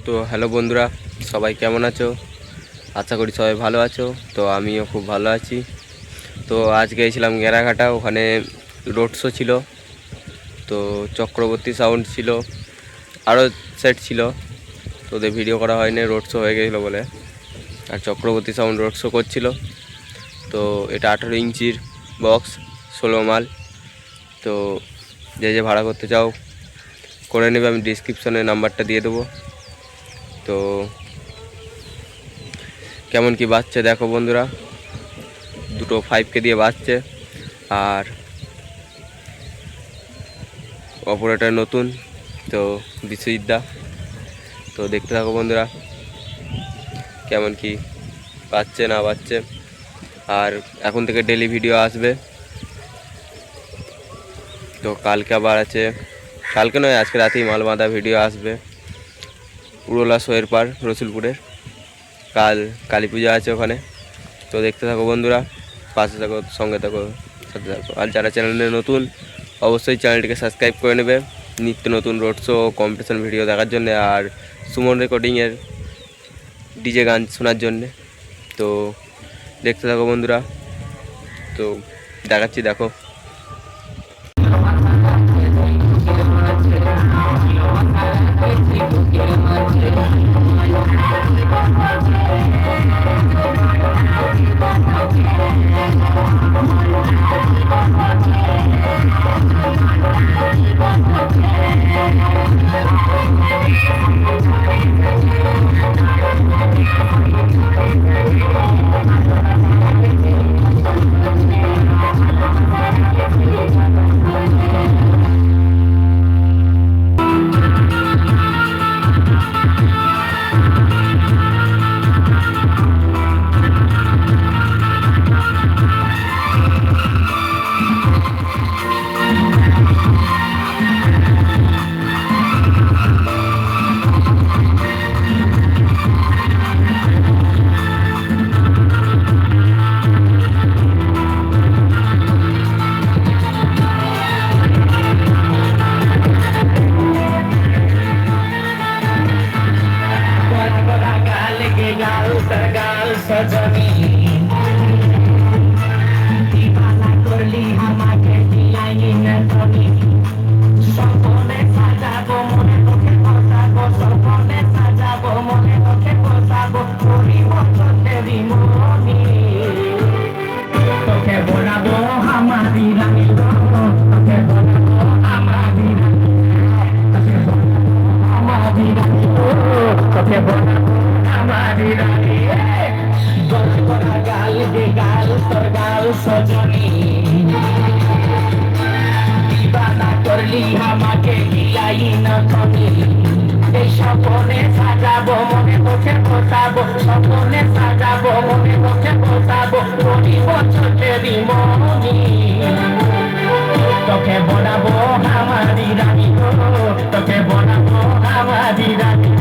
তো হ্যালো বন্ধুরা, সবাই কেমন আছো? আশা করি সবাই ভালো আছো। তো আমিও খুব ভালো আছি। তো আজ গিয়েছিলাম গেরাঘাটা, ওখানে রোড শো ছিল। তো চক্রবর্তী সাউন্ড ছিল, আরও সেট ছিল। তো ওদের ভিডিও করা হয়নি, রোড শো হয়ে গেছিলো বলে। আর চক্রবর্তী সাউন্ড রোড শো করছিল। তো এটা 18 ইঞ্চির বক্স, 16 মাল। তো যে যে ভাড়া করতে চাও করে নেবে, আমি ডিসক্রিপশনে নাম্বারটা দিয়ে দেবো। তো কেমন কি বাজছে দেখো বন্ধুরা, দুটো 5K দিয়ে বাজছে। আর অপারেটর নতুন, তো বিশ্বজিৎদা। তো দেখতে থাকো বন্ধুরা কেমন কি বাজছে না বাজছে। আর এখন থেকে ডেলি ভিডিও আসবে। তো কালকে আবার আছে, কালকে নয় আজকে রাতেই মাল বাঁধা ভিডিও আসবে উড়োলা শোয়ের পার রসুলপুরের। কাল কালী পূজা আছে ওখানে। তো দেখতে থাকো বন্ধুরা, পাশে থাকো, সঙ্গে থাকো, সাথে থাকো। আর যারা চ্যানেলে নতুন অবশ্যই চ্যানেলটিকে সাবস্ক্রাইব করে নেবে নিত্য নতুন রোড শো কম্পিটিশন ভিডিও দেখার জন্য, আর সুমন রেকর্ডিংয়ের ডিজে গান শোনার জন্যে। তো দেখতে থাকো বন্ধুরা, তো দেখাচ্ছি দেখো। সজনী দিবানা করলি আমাকে দিলাই না তুমি সপনে সাজাবো মনে তোকে বসাবো সপনে সাজাবো মনে তোকে বসাবো করিব চোখেরি মনি তোকে বলাবো আমারি রানী তোকে বলাবো আমারি রানী তোকে বলাবো আমারি রানী তোকে বলাবো আমারি রানী গাল গে গাল তোর গাল সজনী দিবানা করলি আমাকে গিলাই না তুমি এই সপনে সাজাবো মনে তোকে বসাবো সপনে সাজাবো মনে তোকে বসাবো করিব চোখেরি মনি তোকে বলাবো আমারি রানী তোকে বলাবো আমারি রানী